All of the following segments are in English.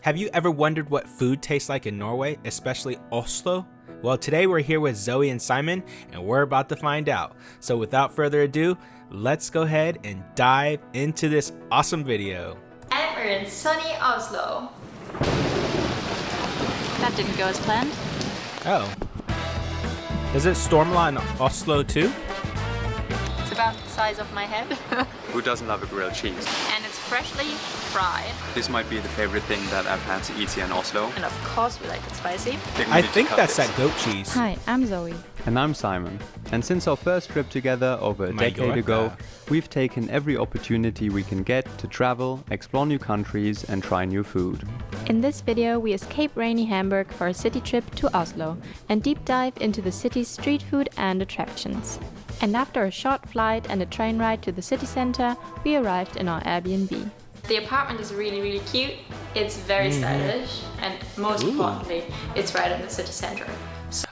Have you ever wondered what food tastes like in Norway, especially Oslo? Well, today we're here with Zoe and Simon, and we're about to find out. So without further ado, let's go ahead and dive into this awesome video. And we're in sunny Oslo. That didn't go as planned. Oh. Does it storm a lot in Oslo too? It's about the size of my head. Who doesn't love a grilled cheese? And it's freshly fried. This might be the favorite thing that I've had to eat here in Oslo. And of course we like it spicy. I think that's that goat cheese. Hi, I'm Zoe. And I'm Simon. And since our first trip together over a decade ago, we've taken every opportunity we can get to travel, explore new countries, and try new food. In this video, we escape rainy Hamburg for a city trip to Oslo and deep dive into the city's street food and attractions. And after a short flight and a train ride to the city center, we arrived in our Airbnb. The apartment is really cute. It's very stylish, and most importantly, it's right in the city center.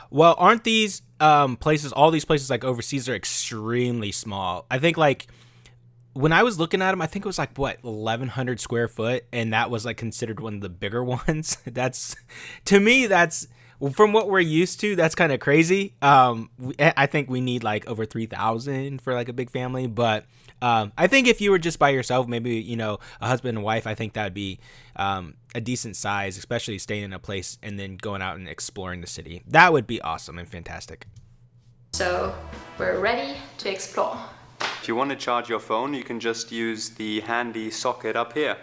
Well, aren't these places, all these places like overseas are extremely small? I think like when I was looking at them, I think it was like, what, 1,100 square foot, and that was like considered one of the bigger ones. That's, to me, that's, from what we're used to, that's kind of crazy. I think we need like over 3,000 for like a big family, but I think if you were just by yourself, maybe, you know, a husband and wife, I think that would be a decent size, especially staying in a place and then going out and exploring the city. That would be awesome and fantastic. So we're ready to explore. If you want to charge your phone, you can just use the handy socket up here.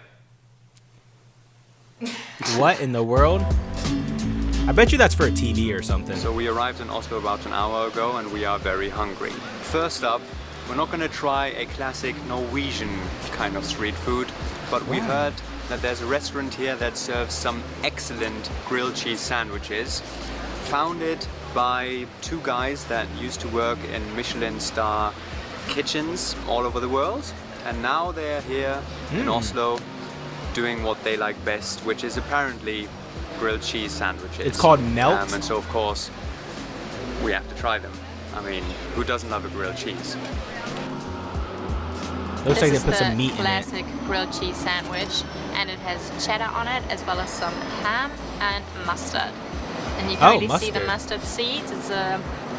What in the world? I bet you that's for a TV or something. So we arrived in Oslo about an hour ago and we are very hungry. First up, we're not going to try a classic Norwegian kind of street food, but we heard that there's a restaurant here that serves some excellent grilled cheese sandwiches, founded by two guys that used to work in Michelin star kitchens all over the world, and now they're here in Oslo doing what they like best, which is apparently grilled cheese sandwiches. It's called Melt. And so of course we have to try them. I mean, who doesn't love a grilled cheese? Looks like they This is put some the meat in it. classic grilled cheese sandwich, and it has cheddar on it as well as some ham and mustard. And you can really see the mustard seeds. It's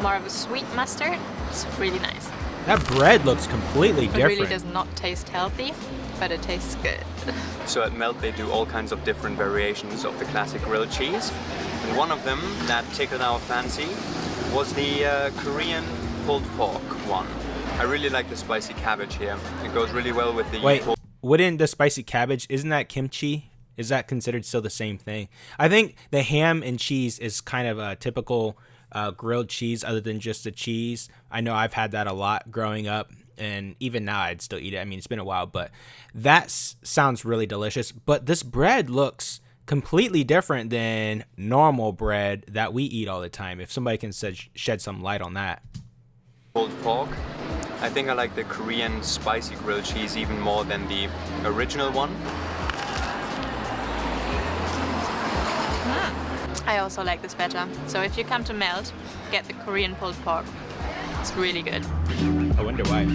more of a sweet mustard. It's really nice. That bread looks completely different. It really does not taste healthy, but it tastes good. So at Melt they do all kinds of different variations of the classic grilled cheese. And one of them that tickled our fancy was the Korean pulled pork one. I really like the spicy cabbage here. It goes really well with the... Wait, wouldn't the spicy cabbage, isn't that kimchi? Is that considered still the same thing? I think the ham and cheese is kind of a typical grilled cheese other than just the cheese. I know I've had that a lot growing up, and even now I'd still eat it. I mean, it's been a while, but that sounds really delicious. But this bread looks completely different than normal bread that we eat all the time. If somebody can shed some light on that. Pulled pork. I think I like the Korean spicy grilled cheese even more than the original one. I also like this better. So if you come to Melt, get the Korean pulled pork. It's really good. I wonder why.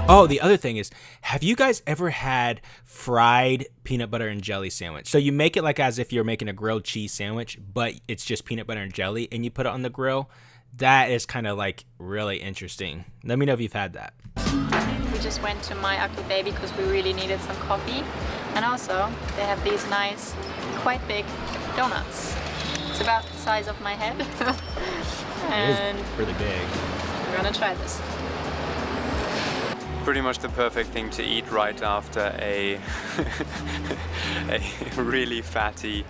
Oh, the other thing is, have you guys ever had fried peanut butter and jelly sandwich? So you make it like as if you're making a grilled cheese sandwich, but it's just peanut butter and jelly, and you put it on the grill. That is kind of like really interesting. Let me know if you've had that. We just went to My Ugly Baby because we really needed some coffee. And also, they have these nice, quite big donuts. It's about the size of my head. And it is really big. We're gonna try this. Pretty much the perfect thing to eat right after a really fatty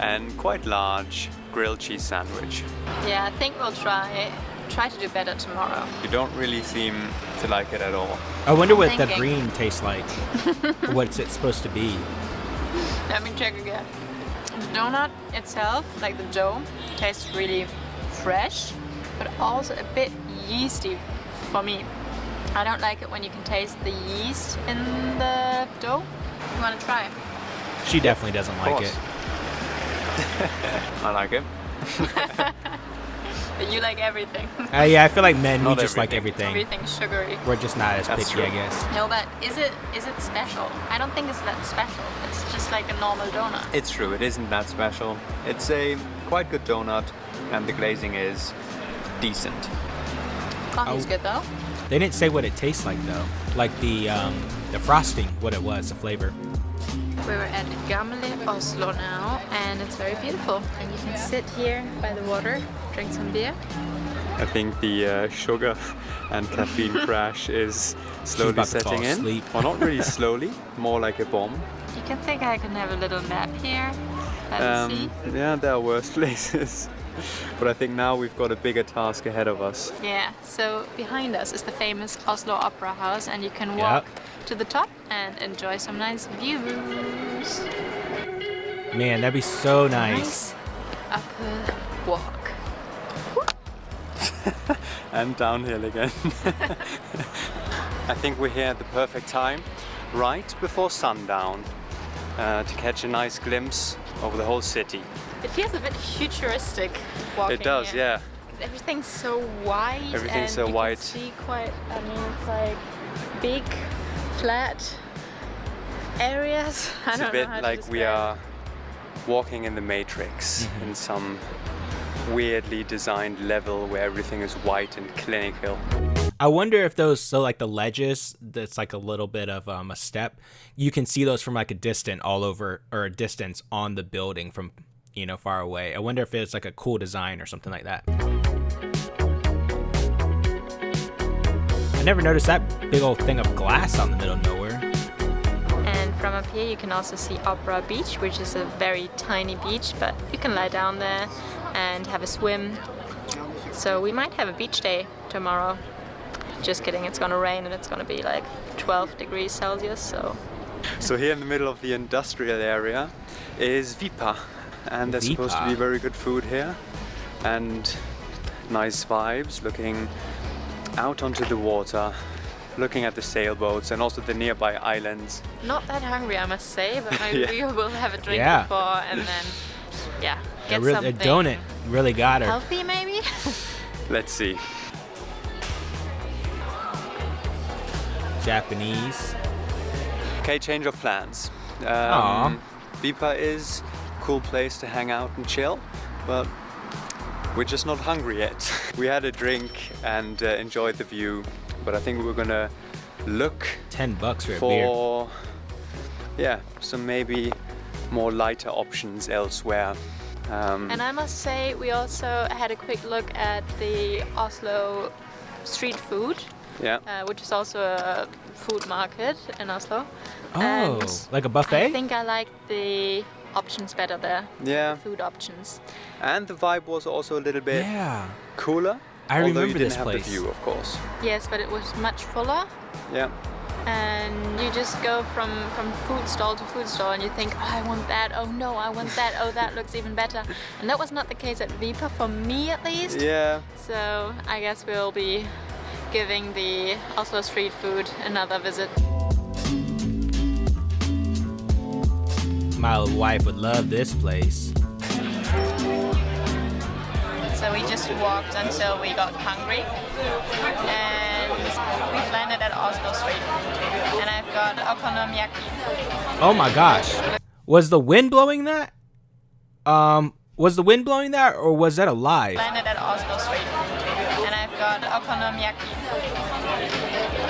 and quite large grilled cheese sandwich. Yeah, I think we'll try to do better tomorrow. You don't really seem to like it at all. I wonder what that green tastes like. What's it supposed to be? Let me check again. The donut itself, like the dough, tastes really fresh, but also a bit yeasty for me. I don't like it when you can taste the yeast in the dough. You want to try? She definitely doesn't like it. I like it. But you like everything. Yeah, I feel like men, we Not just like everything. everything. Everything's sugary. We're just not as That's picky, I true. guess. No, but is it special? I don't think it's that special. It's just like a normal donut. It's true, it isn't that special. It's a quite good donut, and the glazing is decent. Coffee's good though. They didn't say what it tastes like though. Like the frosting, what it was, the flavor. We're at Gamle Oslo now, and it's very beautiful. And you can sit here by the water, drink some beer. I think the sugar and caffeine crash is slowly about to fall setting in. asleep. Well, not really slowly, more like a bomb. You can think I can have a little nap here. Let me see. Yeah, there are worse places. But I think now we've got a bigger task ahead of us. Yeah, so behind us is the famous Oslo Opera House, and you can walk to the top and enjoy some nice views. Man, that'd be so nice. Upper walk. And downhill again. I think we're here at the perfect time, right before sundown, to catch a nice glimpse over the whole city. It feels a bit futuristic walking It does, here. yeah. 'Cause everything's so wide. Everything's and so you wide. Can see quite, I mean, it's like big, flat areas. I It's don't a bit know how to like we describe are walking in the Matrix in some weirdly designed level where everything is white and clinical. I wonder if those, so like the ledges, that's like a little bit of a step, you can see those from like a distance all over, or a distance on the building from, you know, far away. I wonder if it's like a cool design or something like that. I never noticed that big old thing of glass out in the middle of nowhere. And from up here you can also see Opera Beach, which is a very tiny beach, but you can lie down there and have a swim. So we might have a beach day tomorrow. Just kidding, it's gonna rain and it's gonna be like 12 degrees Celsius, so. So here in the middle of the industrial area is Vipa, and there's supposed to be very good food here and nice vibes, looking out onto the water, looking at the sailboats and also the nearby islands. Not that hungry, I must say, but maybe we will have a drink before and then, get A something donut really got her. healthy maybe? Let's see. Japanese. Okay, change of plans. Aw. Vipa is a cool place to hang out and chill, but we're just not hungry yet. We had a drink and enjoyed the view, but I think we're gonna look $10 for a beer. for some maybe more lighter options elsewhere. And I must say, we also had a quick look at the Oslo street food, which is also a food market in Oslo. Oh, And like a buffet? I think I like the options better there. Yeah, Food options. and the vibe was also a little bit Yeah. cooler. I although remember you didn't this have place. the view, of course. Yes, but it was much fuller. Yeah. And you just go from food stall to food stall and you think, oh, I want that, oh no, I want that, oh, that looks even better. And that was not the case at Vipa, for me at least. Yeah. So I guess we'll be giving the Oslo street food another visit. My wife would love this place. So we just walked until we got hungry. And we've landed at Oslo street food. And I've got okonomiyaki. Oh my gosh. Was the wind blowing that? Was the wind blowing that, or was that alive? Landed at Oslo street food. And I've got okonomiyaki.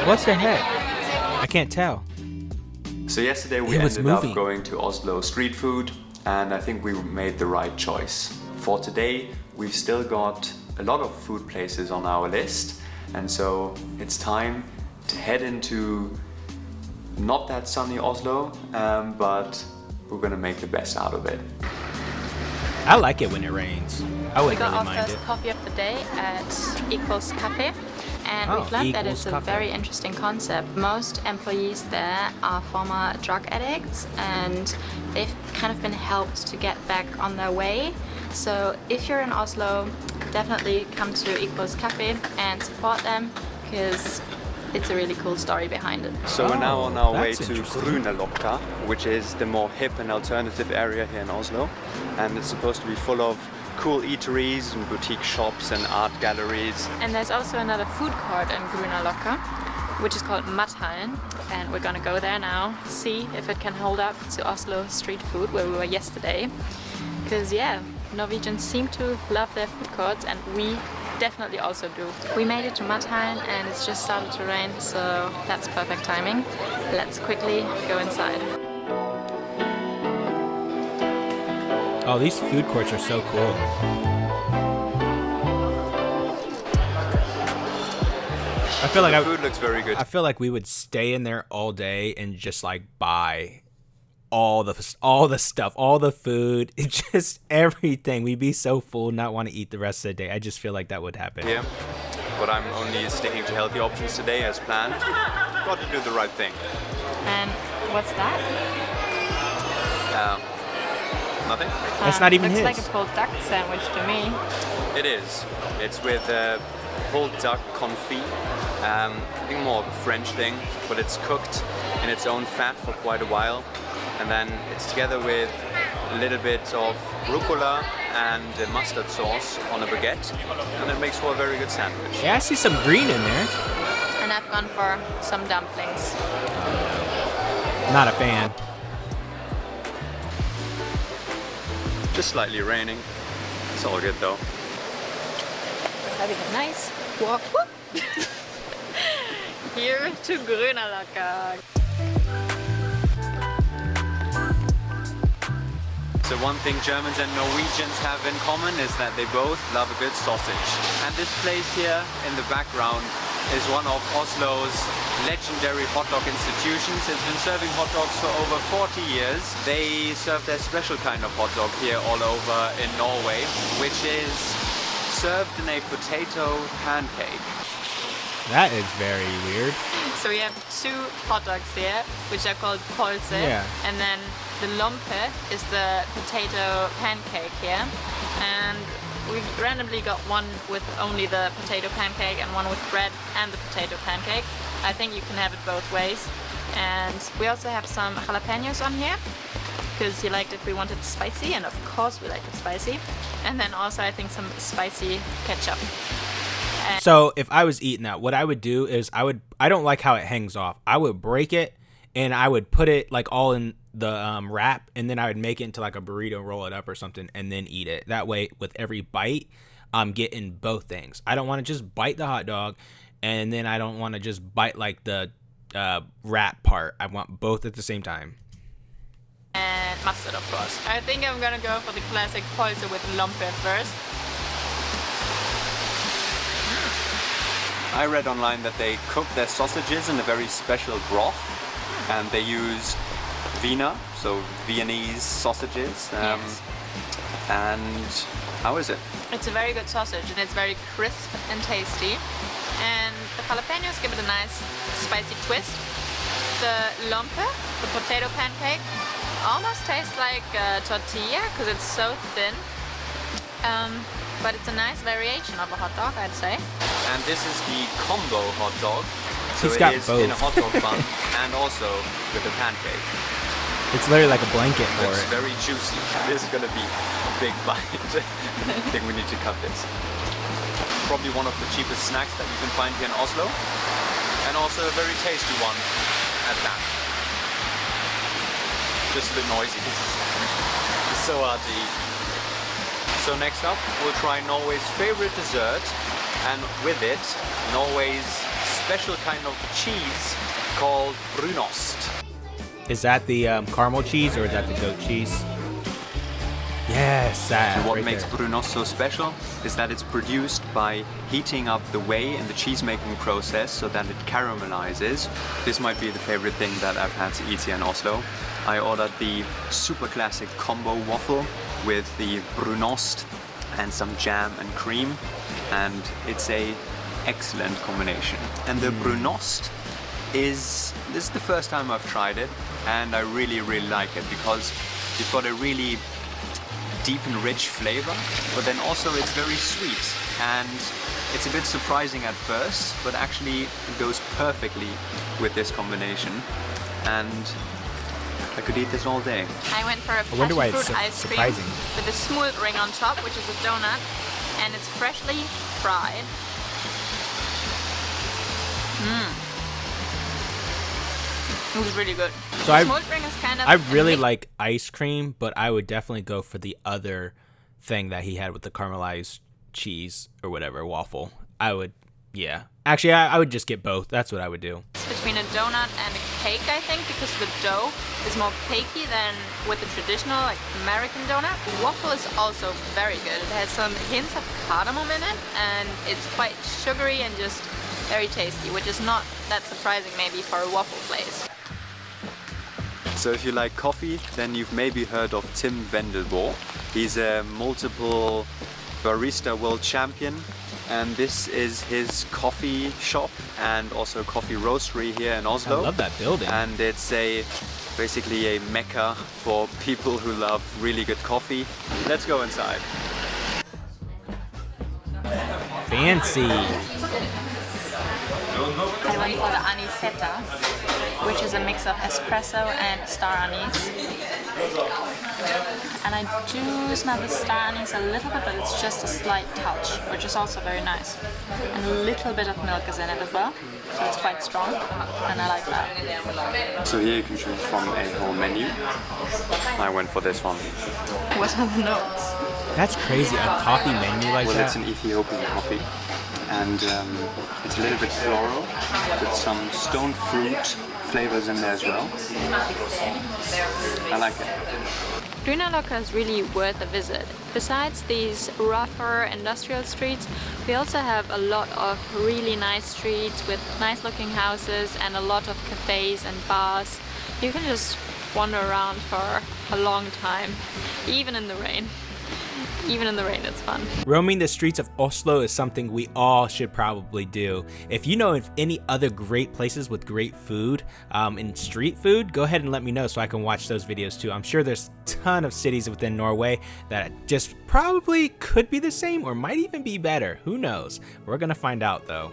What the heck? I can't tell. So yesterday we It was ended moving. up going to Oslo street food, and I think we made the right choice. For today, we've still got a lot of food places on our list, and so it's time to head into not that sunny Oslo, but we're gonna make the best out of it. I like it when it rains. I We wouldn't got really our mind first it. coffee of the day at Equals Cafe, and Oh, we've learned that Equals it's a Cafe. very interesting concept. Most employees there are former drug addicts, and they've kind of been helped to get back on their way. So if you're in Oslo, definitely come to Equals Cafe and support them, because it's a really cool story behind it. So we're now Oh, on our way that's to interesting. Grünerløkka, which is the more hip and alternative area here in Oslo, and it's supposed to be full of cool eateries and boutique shops and art galleries. And there's also another food court in Grünerløkka, which is called Mathallen, and we're gonna go there now, see if it can hold up to Oslo street food where we were yesterday. Because yeah, Norwegians seem to love their food courts, and we definitely also do. We made it to Mathallen and it's just started to rain, so that's perfect timing. Let's quickly go inside. Oh, these food courts are so cool. I feel like The food looks very good. I feel like we would stay in there all day and just like buy all the stuff, all the food, just everything. We'd be so full, not want to eat the rest of the day. I just feel like that would happen. Yeah, but I'm only sticking to healthy options today as planned. Got to do the right thing. And what's that? Nothing? That's not even looks his. like a pulled duck sandwich to me. It is. It's with pulled duck confit. I think more of a French thing, but it's cooked in its own fat for quite a while. And then it's together with a little bit of rucola and mustard sauce on a baguette. And it makes for a very good sandwich. Yeah, I see some green in there. And I've gone for some dumplings. Not a fan. Just slightly raining. It's all good though. We're having a nice walk. Here to Grünerløkka. So one thing Germans and Norwegians have in common is that they both love a good sausage. And this place here in the background is one of Oslo's legendary hot dog institutions. It's been serving hot dogs for over 40 years. They serve their special kind of hot dog here all over in Norway, which is served in a potato pancake. That is very weird. So we have two hot dogs here, which are called pølse. Yeah. And then the lompe is the potato pancake here. And we randomly got one with only the potato pancake and one with bread and the potato pancake. I think you can have it both ways. And we also have some jalapenos on here, because he liked if we wanted spicy, and of course we like it spicy. And then also I think some spicy ketchup. So if I was eating that, what I would do is I don't like how it hangs off. I would break it and I would put it like all in the wrap, and then I would make it into like a burrito, roll it up or something, and then eat it. That way, with every bite, I'm getting both things. I don't want to just bite the hot dog, and then I don't want to just bite like the wrap part. I want both at the same time. And mustard, of course. I think I'm gonna go for the classic pølse with lompe first. I read online that they cook their sausages in a very special broth, and they use Wiener, so Viennese sausages. Yes. And how is it? It's a very good sausage, and it's very crisp and tasty. And the jalapenos give it a nice spicy twist. The lompe, the potato pancake, almost tastes like a tortilla because it's so thin. But it's a nice variation of a hot dog, I'd say. And this is the combo hot dog. So He's it got is both. in a hot dog bun and also with a pancake. It's literally like a blanket for It's it. very juicy. This is gonna be a big bite. I think we need to cut this. Probably one of the cheapest snacks that you can find here in Oslo. And also a very tasty one at that. Just a bit noisy. It's so hard to eat. So next up, we'll try Norway's favorite dessert, and with it, Norway's special kind of cheese called brunost. Is that the caramel cheese or is that the goat cheese? Yes, that. And what right makes there. brunost so special is that it's produced by heating up the whey in the cheese making process so that it caramelizes. This might be the favorite thing that I've had to eat here in Oslo. I ordered the super classic combo waffle with the brunost and some jam and cream, and it's a excellent combination. And the brunost this is the first time I've tried it, and I really like it because you've got a really deep and rich flavor, but then also it's very sweet, and it's a bit surprising at first, but actually it goes perfectly with this combination. And I could eat this all day. I went for a I wonder why passion it's fruit so ice cream surprising. with a smooth ring on top, which is a donut, and it's freshly fried. It was really good. So The smooth ring is kind of I a really mix- like ice cream, but I would definitely go for the other thing that he had with the caramelized cheese or whatever, waffle. I would, yeah. Actually, I would just get both. That's what I would do. between a donut and a cake, I think, because the dough is more cakey than with the traditional like American donut. Waffle is also very good. It has some hints of cardamom in it, and it's quite sugary and just very tasty, which is not that surprising maybe for a waffle place. So if you like coffee, then you've maybe heard of Tim Wendelboe. He's a multiple barista world champion, and this is his coffee shop and also coffee roastery here in Oslo. I love that building. And it's basically a mecca for people who love really good coffee. Let's go inside. Fancy. I went for the anisetta, which is a mix of espresso and star anise. And I do smell the star anise a little bit, but it's just a slight touch, which is also very nice. And a little bit of milk is in it as well, so it's quite strong, and I like that. So here you can choose from a whole menu. I went for this one. What are the notes? That's crazy. A coffee menu like Well, that. it's an Ethiopian coffee, and it's a little bit floral with some stone fruit flavors in there as well. I like it. Grünerløkka is really worth a visit. Besides these rougher industrial streets, we also have a lot of really nice streets with nice looking houses and a lot of cafes and bars. You can just wander around for a long time, even in the rain. Even in the rain, it's fun. Roaming the streets of Oslo is something we all should probably do. If you know of any other great places with great food and street food, go ahead and let me know so I can watch those videos too. I'm sure there's a ton of cities within Norway that just probably could be the same or might even be better. Who knows? We're gonna find out though.